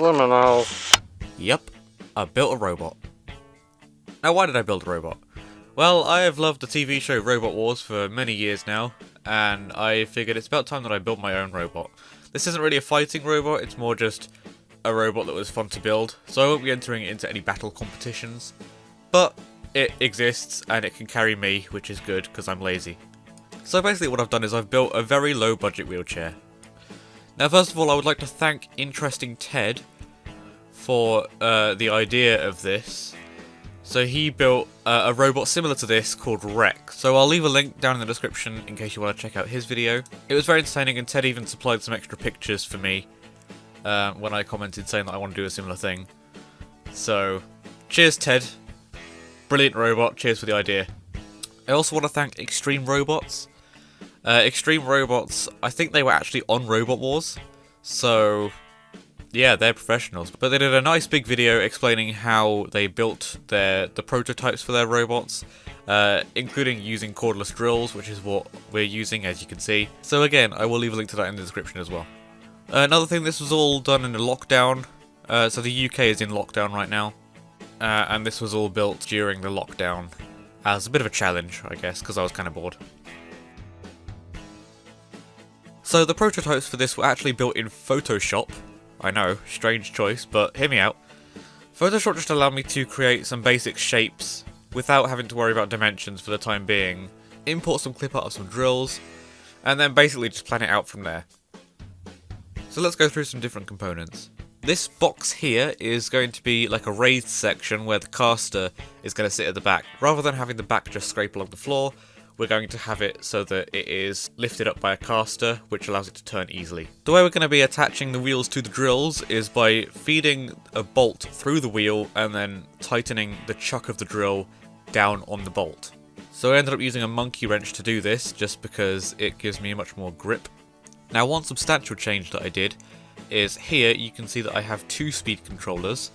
Subliminal. Yep, I built a robot. Now, why did I build a robot? Well, I have loved the TV show Robot Wars for many years now, and I figured it's about time that I built my own robot. This isn't really a fighting robot, it's more just a robot that was fun to build, so I won't be entering it into any battle competitions. But it exists, and it can carry me, which is good, because I'm lazy. So basically what I've done is I've built a very low budget wheelchair. Now first of all, I would like to thank Interesting Ted for the idea of this. So he built a robot similar to this called Wreck. So I'll leave a link down in the description in case you want to check out his video. It was very entertaining, and Ted even supplied some extra pictures for me when I commented saying that I want to do a similar thing. So cheers Ted. Brilliant robot, cheers for the idea. I also want to thank Extreme Robots. Extreme Robots, I think they were actually on Robot Wars. So yeah, they're professionals, but they did a nice big video explaining how they built the prototypes for their robots, including using cordless drills, which is what we're using, as you can see. So again, I will leave a link to that in the description as well. Another thing, this was all done in a lockdown, so the UK is in lockdown right now, and this was all built during the lockdown as a bit of a challenge, I guess, because I was kind of bored. So the prototypes for this were actually built in Photoshop. I know, strange choice, but hear me out. Photoshop just allowed me to create some basic shapes without having to worry about dimensions for the time being, import some clip art of some drills, and then basically just plan it out from there. So let's go through some different components. This box here is going to be like a raised section where the caster is going to sit at the back. Rather than having the back just scrape along the floor, we're going to have it so that it is lifted up by a caster, which allows it to turn easily. The way we're going to be attaching the wheels to the drills is by feeding a bolt through the wheel and then tightening the chuck of the drill down on the bolt. So I ended up using a monkey wrench to do this, just because it gives me much more grip. Now, one substantial change that I did is here you can see that I have 2 speed controllers.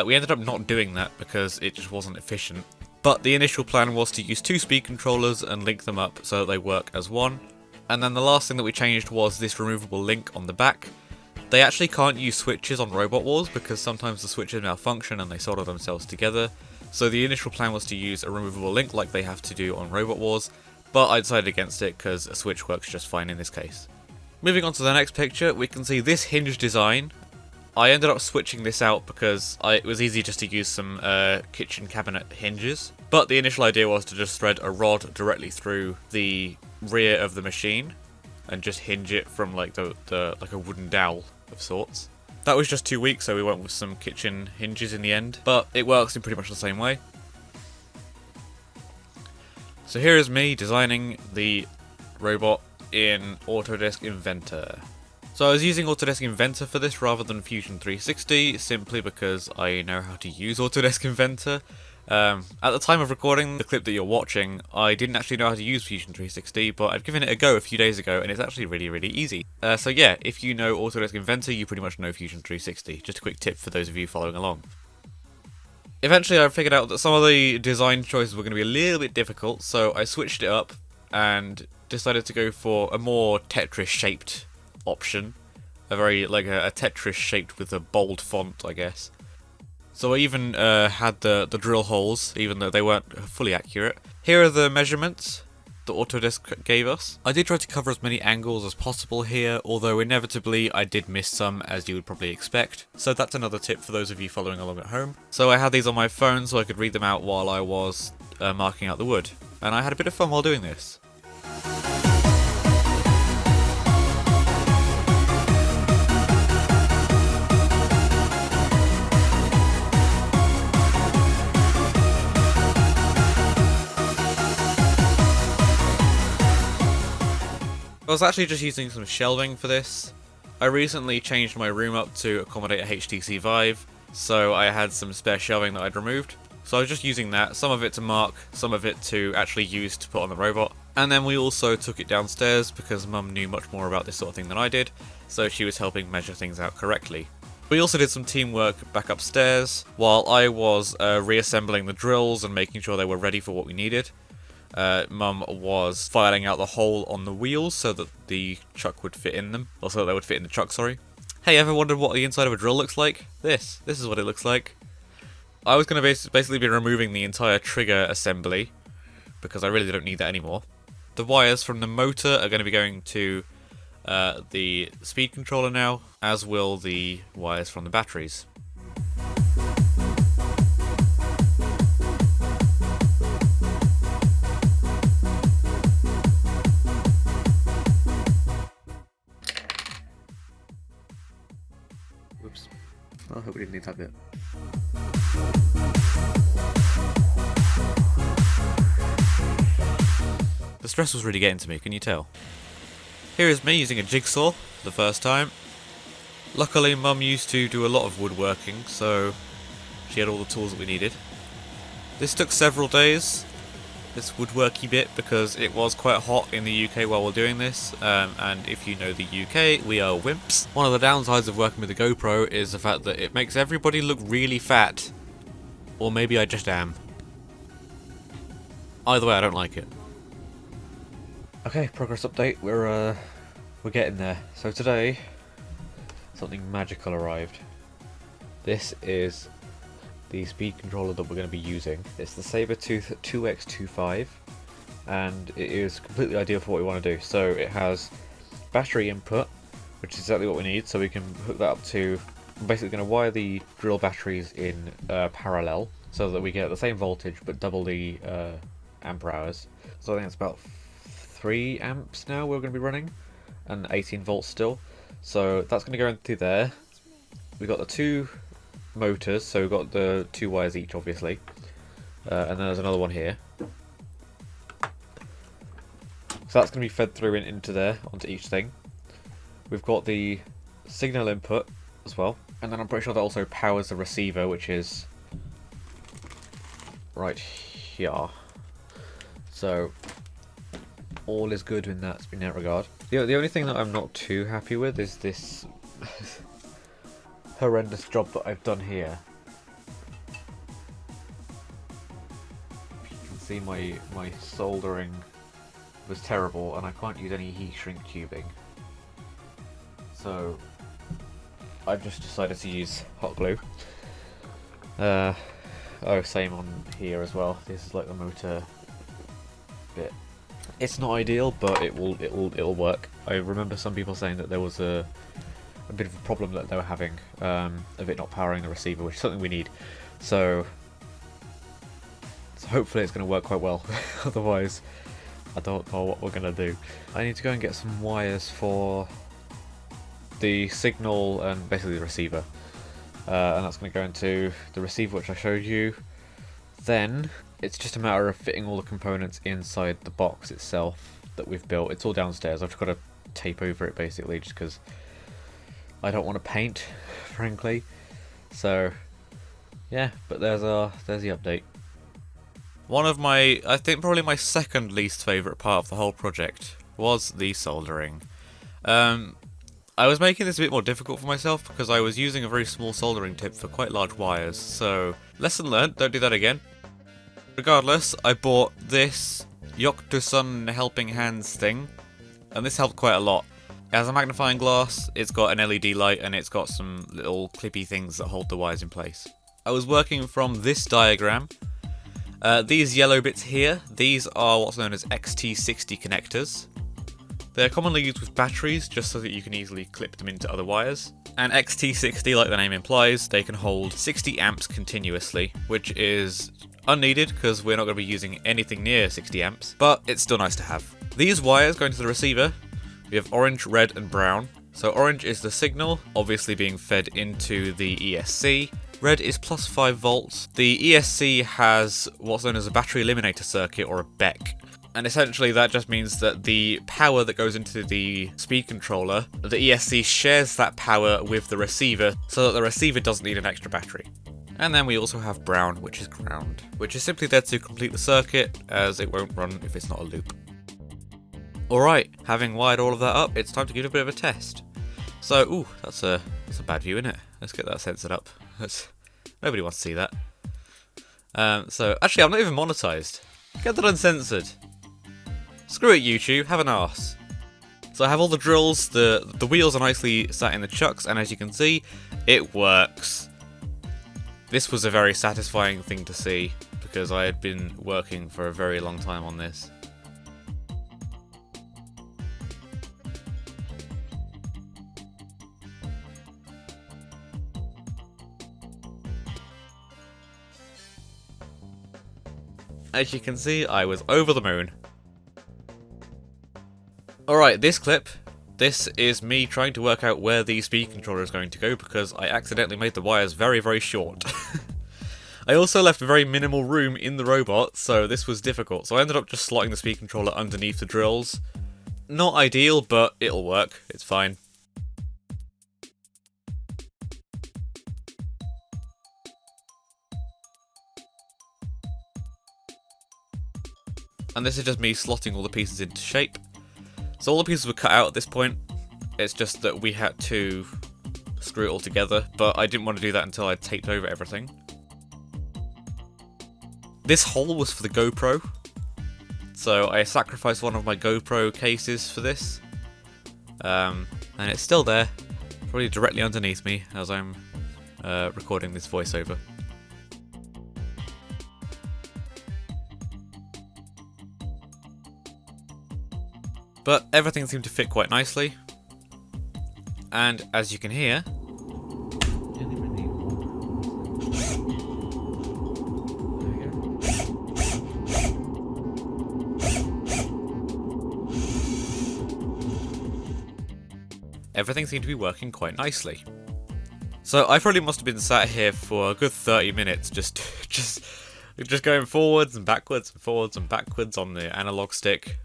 We ended up not doing that because it just wasn't efficient. But the initial plan was to use 2 speed controllers and link them up so that they work as one. And then the last thing that we changed was this removable link on the back. They actually can't use switches on Robot Wars because sometimes the switches malfunction and they solder themselves together. So the initial plan was to use a removable link like they have to do on Robot Wars, but I decided against it because a switch works just fine in this case. Moving on to the next picture, we can see this hinge design. I ended up switching this out because it was easy just to use some kitchen cabinet hinges. But the initial idea was to just thread a rod directly through the rear of the machine and just hinge it from like like a wooden dowel of sorts. That was just too weak, so we went with some kitchen hinges in the end, but it works in pretty much the same way. So here is me designing the robot in Autodesk Inventor. So I was using Autodesk Inventor for this rather than Fusion 360, simply because I know how to use Autodesk Inventor. At the time of recording the clip that you're watching, I didn't actually know how to use Fusion 360, but I've given it a go a few days ago, and it's actually really easy. So yeah, if you know Autodesk Inventor, you pretty much know Fusion 360. Just a quick tip for those of you following along. Eventually I figured out that some of the design choices were going to be a little bit difficult, so I switched it up and decided to go for a more Tetris-shaped option. A very, like a Tetris shaped with a bold font, I guess. So I even had the drill holes, even though they weren't fully accurate. Here are the measurements that Autodesk gave us. I did try to cover as many angles as possible here, although inevitably I did miss some, as you would probably expect. So that's another tip for those of you following along at home. So I had these on my phone so I could read them out while I was marking out the wood. And I had a bit of fun while doing this. I was actually just using some shelving for this. I recently changed my room up to accommodate a HTC Vive, so I had some spare shelving that I'd removed. So I was just using that, some of it to mark, some of it to actually use to put on the robot. And then we also took it downstairs because Mum knew much more about this sort of thing than I did, so she was helping measure things out correctly. We also did some teamwork back upstairs, while I was reassembling the drills and making sure they were ready for what we needed. Mum was filing out the hole on the wheels so that the chuck would fit in them, or so that they would fit in the chuck, sorry. Hey, ever wondered what the inside of a drill looks like? This is what it looks like. I was going to basically be removing the entire trigger assembly, because I really don't need that anymore. The wires from the motor are going to be going to the speed controller now, as will the wires from the batteries. Whoops. I hope we didn't need that bit. The stress was really getting to me, can you tell? Here is me using a jigsaw for the first time. Luckily, Mum used to do a lot of woodworking, so she had all the tools that we needed. This took several days, this woodworky bit, because it was quite hot in the UK while we're doing this, and if you know the UK, we are wimps. One of the downsides of working with the GoPro is the fact that it makes everybody look really fat. Or maybe I just am. Either way, I don't like it. Okay, progress update. We're getting there. So today, something magical arrived. This is the speed controller that we're going to be using. It's the Sabertooth 2X25, and it is completely ideal for what we want to do. So it has battery input, which is exactly what we need. So we can hook that up to. I'm basically going to wire the drill batteries in parallel, so that we get the same voltage but double the ampere hours. So I think it's about 3 amps now we're going to be running, and 18 volts still. So that's going to go into there. We've got the 2 motors, so we've got the 2 wires each, obviously, and then there's another one here. So that's going to be fed through into there, onto each thing. We've got the signal input as well, and then I'm pretty sure that also powers the receiver, which is right here. So all is good in that regard. The only thing that I'm not too happy with is this horrendous job that I've done here. You can see my soldering was terrible, and I can't use any heat shrink tubing. So I've just decided to use hot glue. Oh, same on here as well. This is like the motor bit. It's not ideal, but it'll work. I remember some people saying that there was a bit of a problem that they were having of it not powering the receiver, which is something we need. So hopefully it's going to work quite well. Otherwise, I don't know what we're going to do. I need to go and get some wires for the signal and basically the receiver, and that's going to go into the receiver, which I showed you. Then it's just a matter of fitting all the components inside the box itself that we've built. It's all downstairs. I've just got to tape over it basically, just because I don't want to paint, frankly. So yeah, but there's the update. One of my, I think probably my second least favourite part of the whole project was the soldering. I was making this a bit more difficult for myself because I was using a very small soldering tip for quite large wires, so lesson learned, don't do that again. Regardless, I bought this 𝐜𝐡𝐚𝐩𝐭𝐚𝐦𝐩𝐬 thing, and this helped quite a lot. It has a magnifying glass, it's got an LED light, and it's got some little clippy things that hold the wires in place. I was working from this diagram. These yellow bits here, these are what's known as XT60 connectors. They're commonly used with batteries, just so that you can easily clip them into other wires. And XT60, like the name implies, they can hold 60 amps continuously, which is unneeded because we're not going to be using anything near 60 amps, but it's still nice to have. These wires going to the receiver, we have orange, red and brown. So orange is the signal, obviously being fed into the ESC. Red is plus 5 volts. The ESC has what's known as a battery eliminator circuit, or a BEC. And essentially that just means that the power that goes into the speed controller, the ESC shares that power with the receiver so that the receiver doesn't need an extra battery. And then we also have brown, which is ground, which is simply there to complete the circuit, as it won't run if it's not a loop. Alright, having wired all of that up, it's time to give it a bit of a test. So, ooh, that's a bad view, isn't it? Let's get that censored up. Nobody wants to see that. So, actually, I'm not even monetized. Get that uncensored. Screw it, YouTube, have an arse. So So I have all the drills, the wheels are nicely sat in the chucks, and as you can see, it works. This was a very satisfying thing to see, because I had been working for a very long time on this. As you can see, I was over the moon. Alright, this clip, this is me trying to work out where the speed controller is going to go because I accidentally made the wires very, very short. I also left very minimal room in the robot, so this was difficult. So I ended up just slotting the speed controller underneath the drills. Not ideal, but it'll work. It's fine. And this is just me slotting all the pieces into shape. So all the pieces were cut out at this point. It's just that we had to screw it all together, but I didn't want to do that until I'd taped over everything. This hole was for the GoPro, so I sacrificed one of my GoPro cases for this. And it's still there, probably directly underneath me as I'm recording this voiceover. But everything seemed to fit quite nicely, and as you can hear, everything seemed to be working quite nicely. So I probably must have been sat here for a good 30 minutes just going forwards and backwards and forwards and backwards on the analog stick.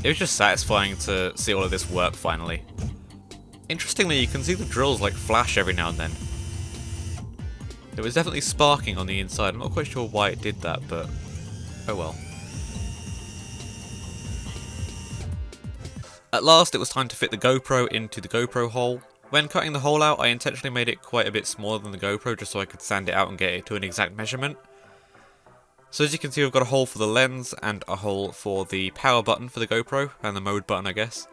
It was just satisfying to see all of this work finally. Interestingly, you can see the drills like flash every now and then. It was definitely sparking on the inside. I'm not quite sure why it did that, but oh well. At last, it was time to fit the GoPro into the GoPro hole. When cutting the hole out, I intentionally made it quite a bit smaller than the GoPro just so I could sand it out and get it to an exact measurement. So as you can see, we've got a hole for the lens and a hole for the power button for the GoPro, and the mode button, I guess.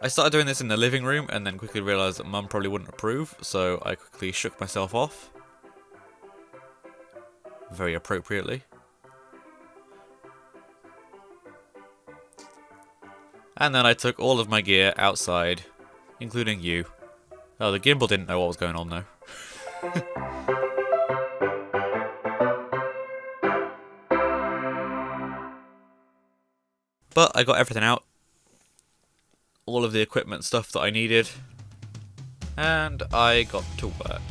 I started doing this in the living room and then quickly realised that Mum probably wouldn't approve, so I quickly shook myself off. Very appropriately. And then I took all of my gear outside, including you. Oh, the gimbal didn't know what was going on though. But I got everything out. All of the equipment stuff that I needed. And I got to work.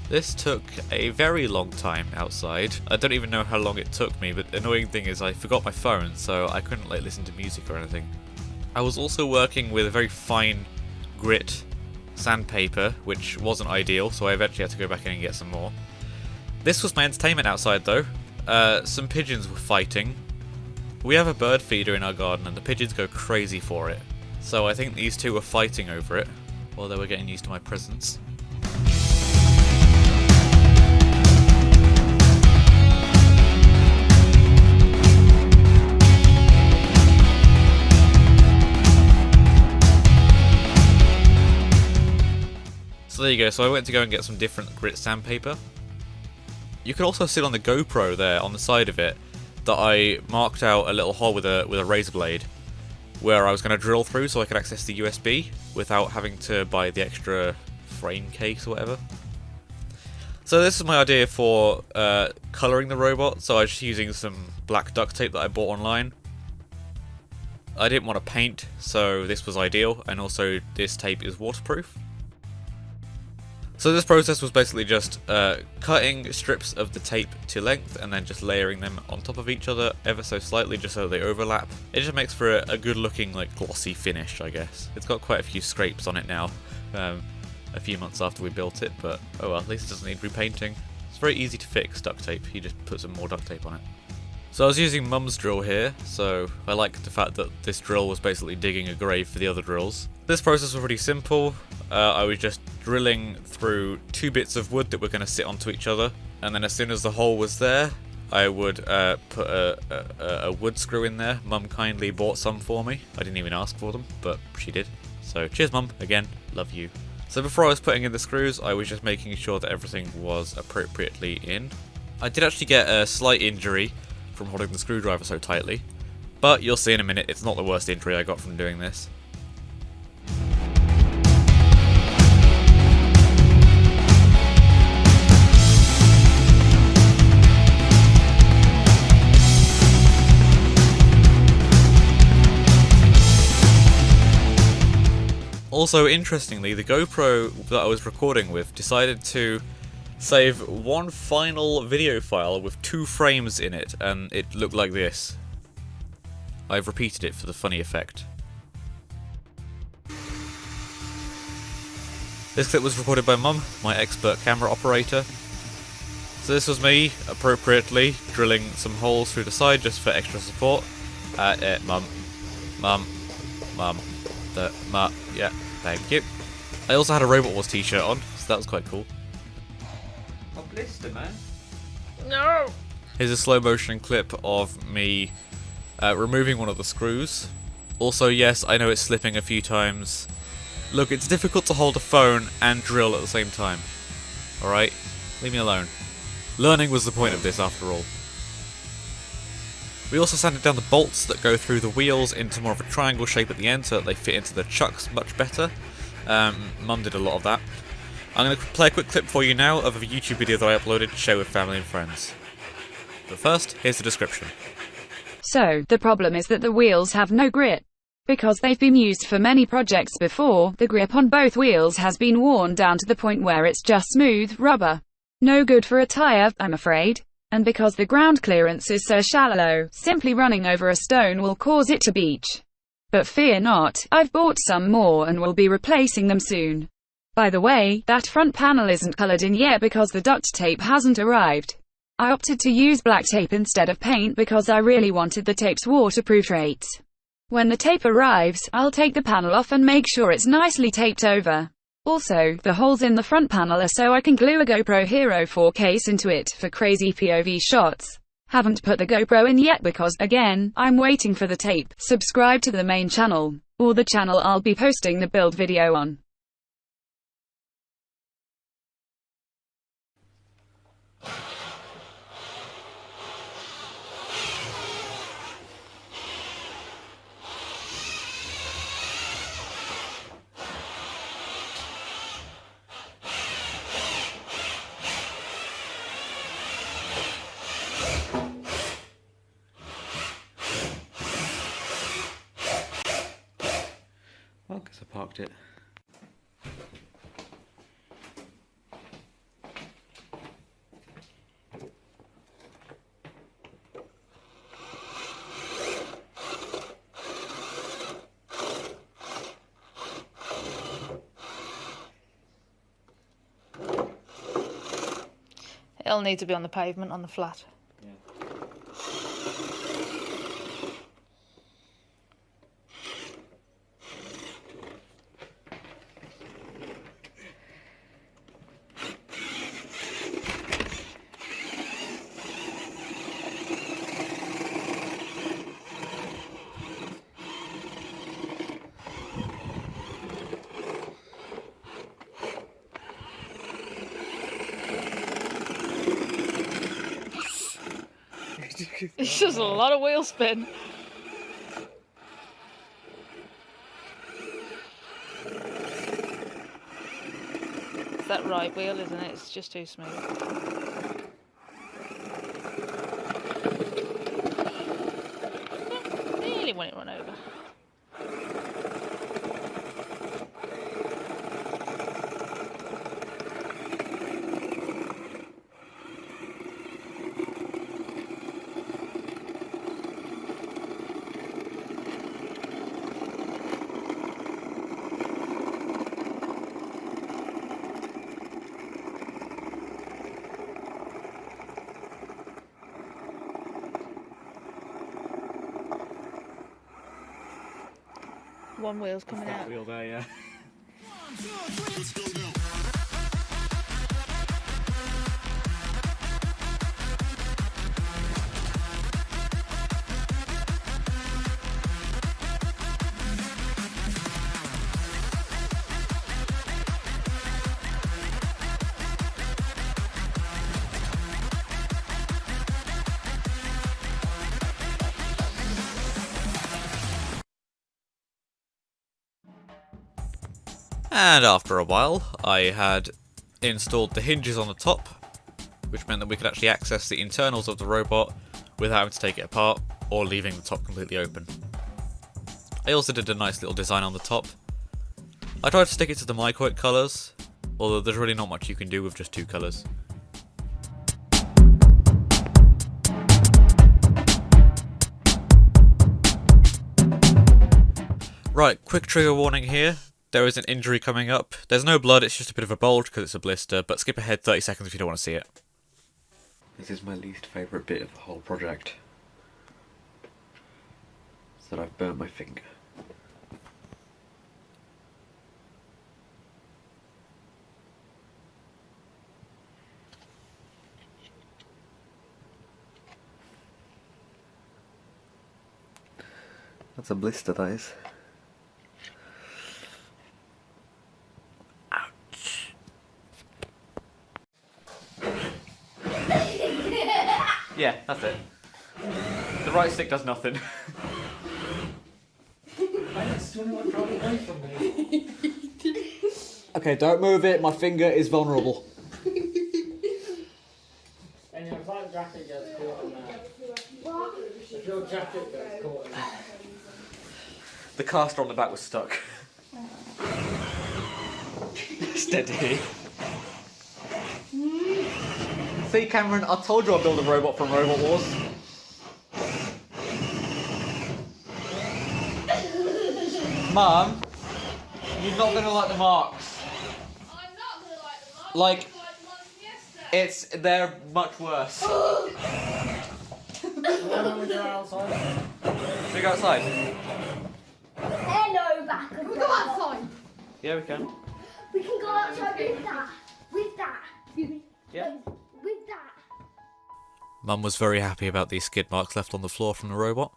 This took a very long time outside. I don't even know how long it took me, but the annoying thing is I forgot my phone, so I couldn't like listen to music or anything. I was also working with a very fine grit sandpaper, which wasn't ideal, so I eventually had to go back in and get some more. This was my entertainment outside though. Some pigeons were fighting. We have a bird feeder in our garden and the pigeons go crazy for it. So I think these two were fighting over it, while they were getting used to my presence. So there you go, so I went to go and get some different grit sandpaper. You can also see on the GoPro there, on the side of it, that I marked out a little hole with a razor blade where I was going to drill through so I could access the USB without having to buy the extra frame case or whatever. So this is my idea for colouring the robot, so I was just using some black duct tape that I bought online. I didn't want to paint, so this was ideal, and also this tape is waterproof. So this process was basically just cutting strips of the tape to length and then just layering them on top of each other ever so slightly just so they overlap. It just makes for a good looking like glossy finish, I guess. It's got quite a few scrapes on it now, a few months after we built it, but oh well, at least it doesn't need repainting. It's very easy to fix duct tape, you just put some more duct tape on it. So I was using Mum's drill here, so I like the fact that this drill was basically digging a grave for the other drills. This process was pretty simple. I was just drilling through 2 bits of wood that were going to sit onto each other, and then as soon as the hole was there, I would put a wood screw in there. Mum kindly bought some for me. I didn't even ask for them, but she did. So cheers Mum, again, love you. So before I was putting in the screws, I was just making sure that everything was appropriately in. I did actually get a slight injury from holding the screwdriver so tightly, but you'll see in a minute it's not the worst injury I got from doing this. Also, interestingly, the GoPro that I was recording with decided to save one final video file with 2 frames in it, and it looked like this. I've repeated it for the funny effect. This clip was recorded by Mum, my expert camera operator. So this was me, appropriately, drilling some holes through the side just for extra support. Mum. Yeah, thank you. I also had a Robot Wars t-shirt on, so that was quite cool. A blister, man. No! Here's a slow motion clip of me removing one of the screws. Also, yes, I know it's slipping a few times. Look, it's difficult to hold a phone and drill at the same time. Alright? Leave me alone. Learning was the point of this, after all. We also sanded down the bolts that go through the wheels into more of a triangle shape at the end so that they fit into the chucks much better. Mum did a lot of that. I'm going to play a quick clip for you now of a YouTube video that I uploaded to share with family and friends. But first, here's the description. So, the problem is that the wheels have no grip. Because they've been used for many projects before, the grip on both wheels has been worn down to the point where it's just smooth rubber. No good for a tire, I'm afraid. And because the ground clearance is so shallow, simply running over a stone will cause it to beach. But fear not, I've bought some more and will be replacing them soon. By the way, that front panel isn't colored in yet because the duct tape hasn't arrived. I opted to use black tape instead of paint because I really wanted the tape's waterproof traits. When the tape arrives, I'll take the panel off and make sure it's nicely taped over. Also, the holes in the front panel are so I can glue a GoPro HERO4 case into it for crazy POV shots. Haven't put the GoPro in yet because, again, I'm waiting for the tape. Subscribe to the main channel, or the channel I'll be posting the build video on. Well, I guess I parked it. It'll need to be on the pavement, on the flat. Yeah. It's just a lot of wheel spin. It's that right wheel, isn't it? It's just too smooth. Nearly when it run over. One wheel's coming out. Wheel there, yeah. And after a while, I had installed the hinges on the top, which meant that we could actually access the internals of the robot without having to take it apart or leaving the top completely open. I also did a nice little design on the top. I tried to stick it to the M.I.C.O.Y.C colours, although there's really not much you can do with just two colours. Right, quick trigger warning here. There is an injury coming up. There's no blood, it's just a bit of a bulge because it's a blister, but skip ahead 30 seconds if you don't want to see it. This is my least favourite bit of the whole project. Is that I've burnt my finger. That's a blister, that is. Yeah, that's it. The right stick does nothing. Okay, don't move it, my finger is vulnerable. And if that jacket gets caught in that, if your jacket gets caught in that. The caster on the back was stuck. Steady. See, Cameron, I told you I'd build a robot from Robot Wars. Mum, you're not going to like the marks. I'm not going to like the marks. Like, The ones from yesterday. they're much worse. Why don't we go outside? Should we go outside? Hello, back. Can we go outside? Yeah, we can. We can go outside with that. With that. Excuse me. Yeah. With that. Mum was very happy about these skid marks left on the floor from the robot.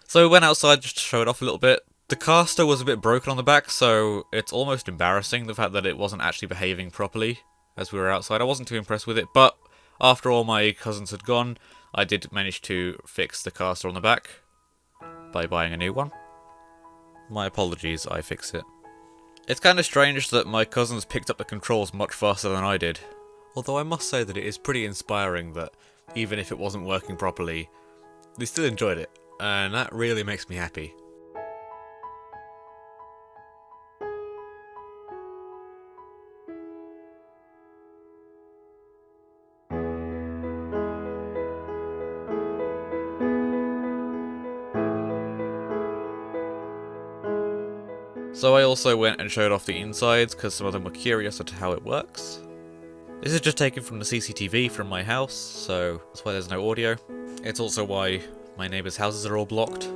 So we went outside just to show it off a little bit. The caster was a bit broken on the back, so it's almost embarrassing the fact that it wasn't actually behaving properly as we were outside. I wasn't too impressed with it, but after all my cousins had gone, I did manage to fix the caster on the back by buying a new one. My apologies, I fixed it. It's kind of strange that my cousins picked up the controls much faster than I did. Although I must say that it is pretty inspiring that even if it wasn't working properly, they still enjoyed it, and that really makes me happy. So I also went and showed off the insides because some of them were curious as to how it works. This is just taken from the CCTV from my house, so that's why there's no audio. It's also why my neighbours' houses are all blocked.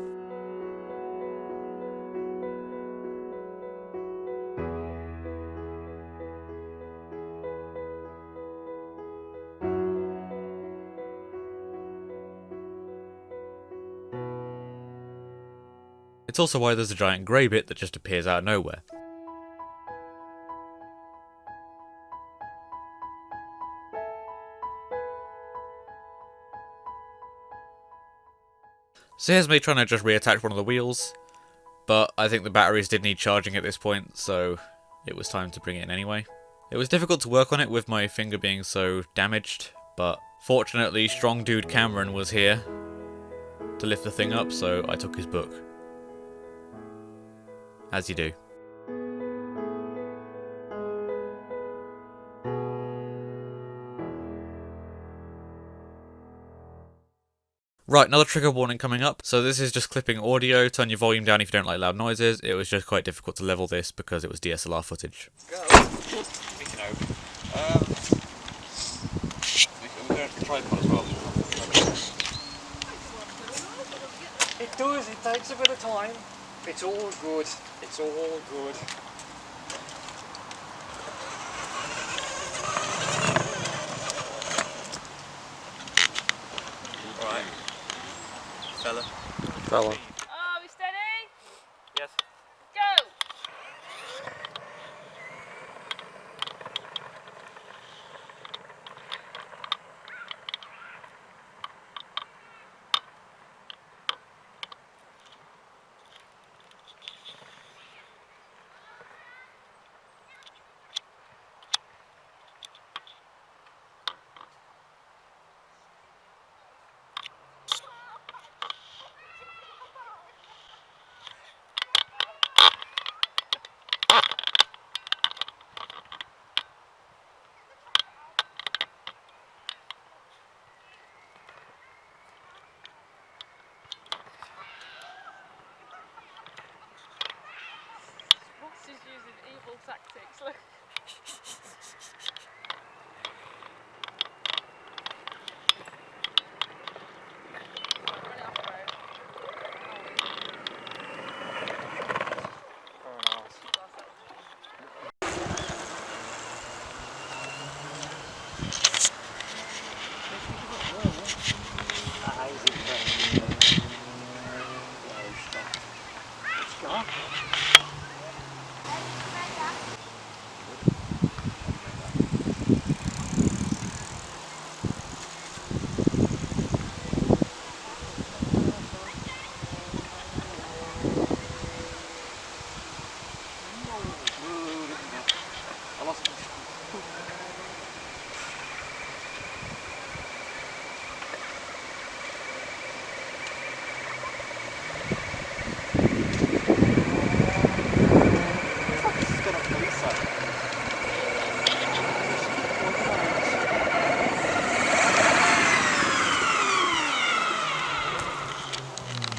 It's also why there's a giant grey bit that just appears out of nowhere. So here's me trying to just reattach one of the wheels, but I think the batteries did need charging at this point, so it was time to bring it in anyway. It was difficult to work on it with my finger being so damaged, but fortunately strong dude Cameron was here to lift the thing up, so I took his book. As you do. Right, another trigger warning coming up. So this is just clipping audio. Turn your volume down if you don't like loud noises. It was just quite difficult to level this because it was DSLR footage. Go. We can tripod as well. It does, it takes a bit of time. It's all good. It's all good. Alright. Fella. Oh, we steady? Yes. Go! Ross is using evil tactics, look. Run it off the road.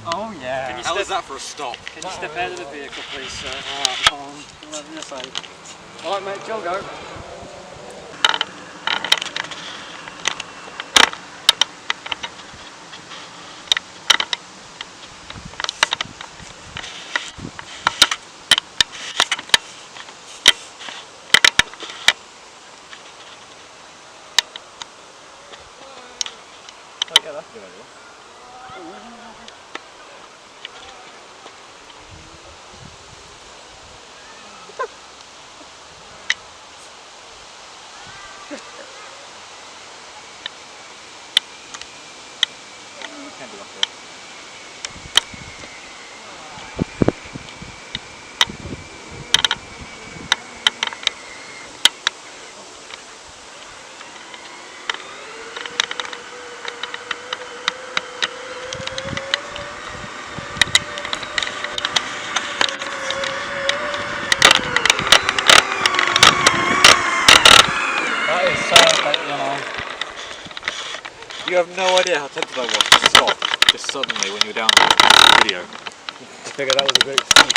Oh yeah. How is that for a stop? Can you step out of the vehicle, please, sir? Alright, whatever you say. Alright, mate, Joe, go. Oh, yeah, that's a good idea. Can't be up there. That is so You have no idea how tempted I was to stop just suddenly when you were down there in the video. I figured that was a good excuse.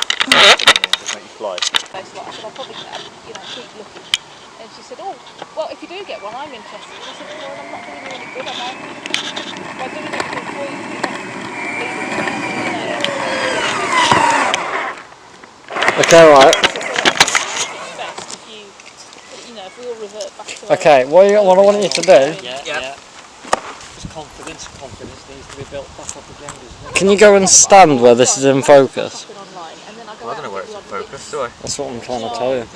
Just make you fly. So I said, I'll probably, keep looking. And she said, oh, well, if you do get one, I'm interested. And I said, well, I'm not doing you any good, am I? By doing everything for you, you're not leaving me. Okay, right. It's best if if we all revert back to Okay, what I want you to do. Yeah. Just confidence needs to be built back up again, doesn't it? Can you go and stand where this is in focus? Well, I don't know where it's in focus, do I? That's what I'm trying to tell you. So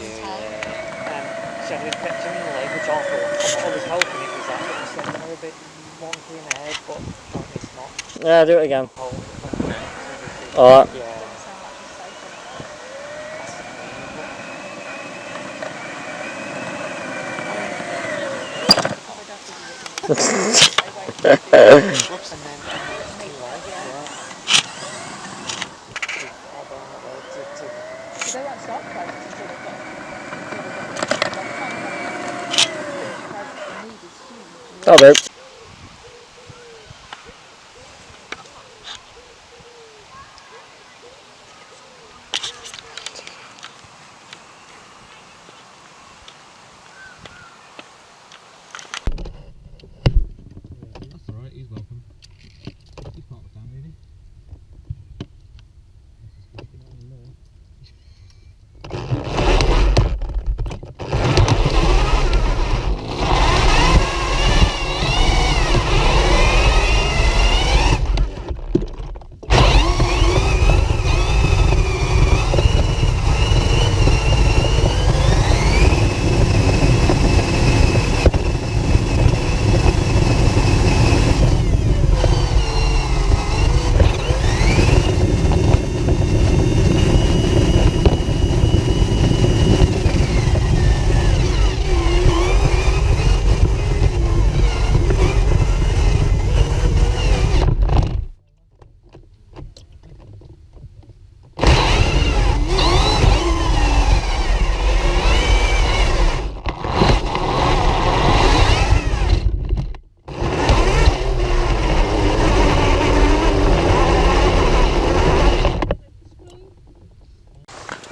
we kept in the leg, which I thought, I was hoping it was that, but it's like they're a bit wonky in the head, but apparently it's not. Yeah, do it again. Okay. Alright. Yeah. Whoops, and then They won't start the process until they've got the need is huge. That'll do. That's alright, he's welcome. He's part of the family, isn't he?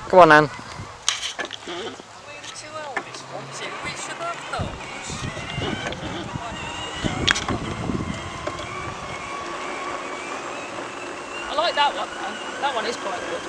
Come on then. I like that one though. That one is quite good.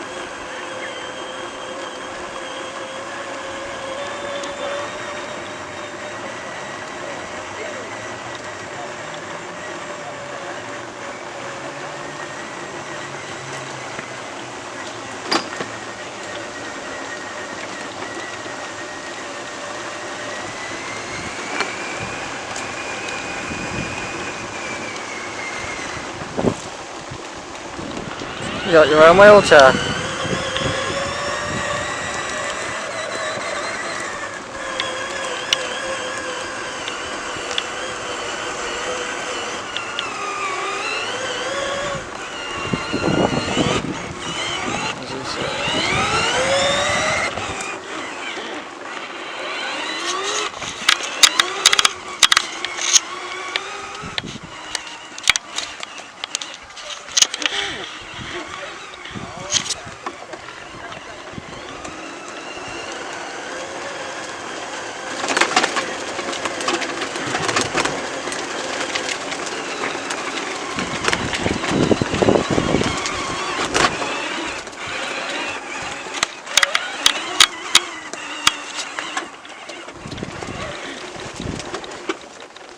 You got your own wheelchair.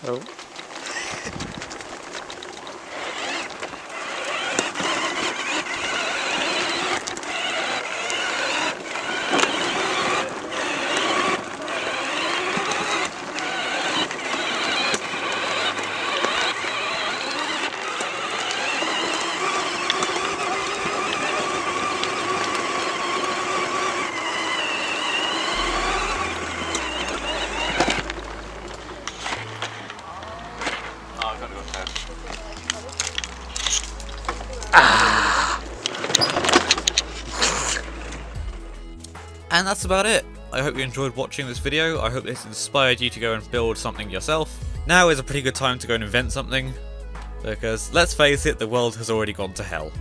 Oh. And that's about it. I hope you enjoyed watching this video. I hope this inspired you to go and build something yourself. Now is a pretty good time to go and invent something, because let's face it, the world has already gone to hell.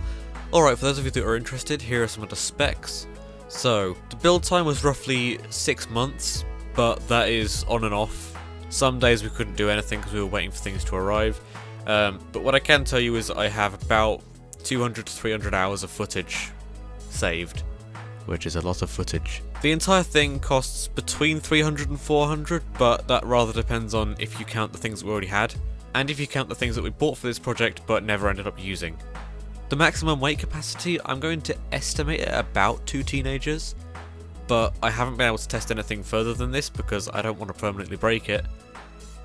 Alright, for those of you that are interested, here are some of the specs. So, the build time was roughly 6 months, but that is on and off. Some days we couldn't do anything because we were waiting for things to arrive. But what I can tell you is I have about 200 to 300 hours of footage saved, which is a lot of footage. The entire thing costs between 300 and 400, but that rather depends on if you count the things that we already had, and if you count the things that we bought for this project but never ended up using. The maximum weight capacity, I'm going to estimate at about 2 teenagers, but I haven't been able to test anything further than this because I don't want to permanently break it.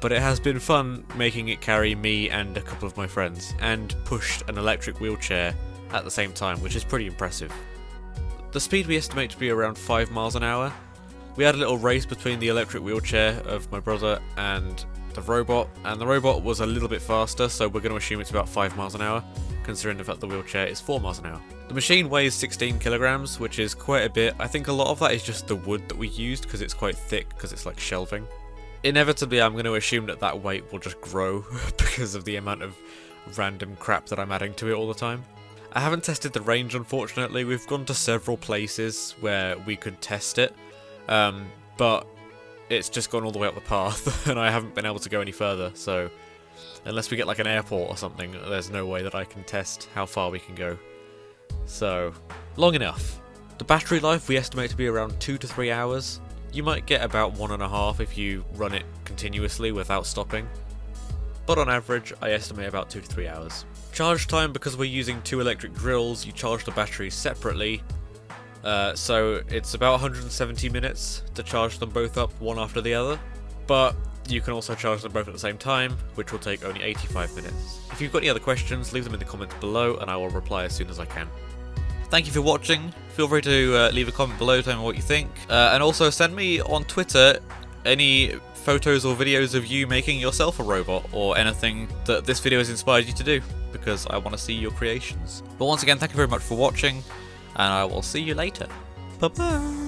But it has been fun making it carry me and a couple of my friends, and pushed an electric wheelchair at the same time, which is pretty impressive. The speed we estimate to be around 5 miles an hour. We had a little race between the electric wheelchair of my brother and the robot was a little bit faster, so we're going to assume it's about 5 miles an hour, considering the fact the wheelchair is 4 miles an hour. The machine weighs 16 kilograms, which is quite a bit. I think a lot of that is just the wood that we used, because it's quite thick, because it's like shelving. Inevitably, I'm going to assume that that weight will just grow because of the amount of random crap that I'm adding to it all the time. I haven't tested the range, unfortunately. We've gone to several places where we could test it, but it's just gone all the way up the path, and I haven't been able to go any further, so unless we get like an airport or something, there's no way that I can test how far we can go. So, long enough. The battery life we estimate to be around 2 to 3 hours. You might get about 1.5 if you run it continuously without stopping, but on average I estimate about 2 to 3 hours. Charge time, because we're using 2 electric drills, you charge the batteries separately, so it's about 170 minutes to charge them both up one after the other, but you can also charge them both at the same time, which will take only 85 minutes. If you've got any other questions, leave them in the comments below and I will reply as soon as I can. Thank you for watching. Feel free to leave a comment below telling me what you think, and also send me on Twitter any photos or videos of you making yourself a robot, or anything that this video has inspired you to do, because I want to see your creations. But once again, thank you very much for watching, and I will see you later. Bye bye!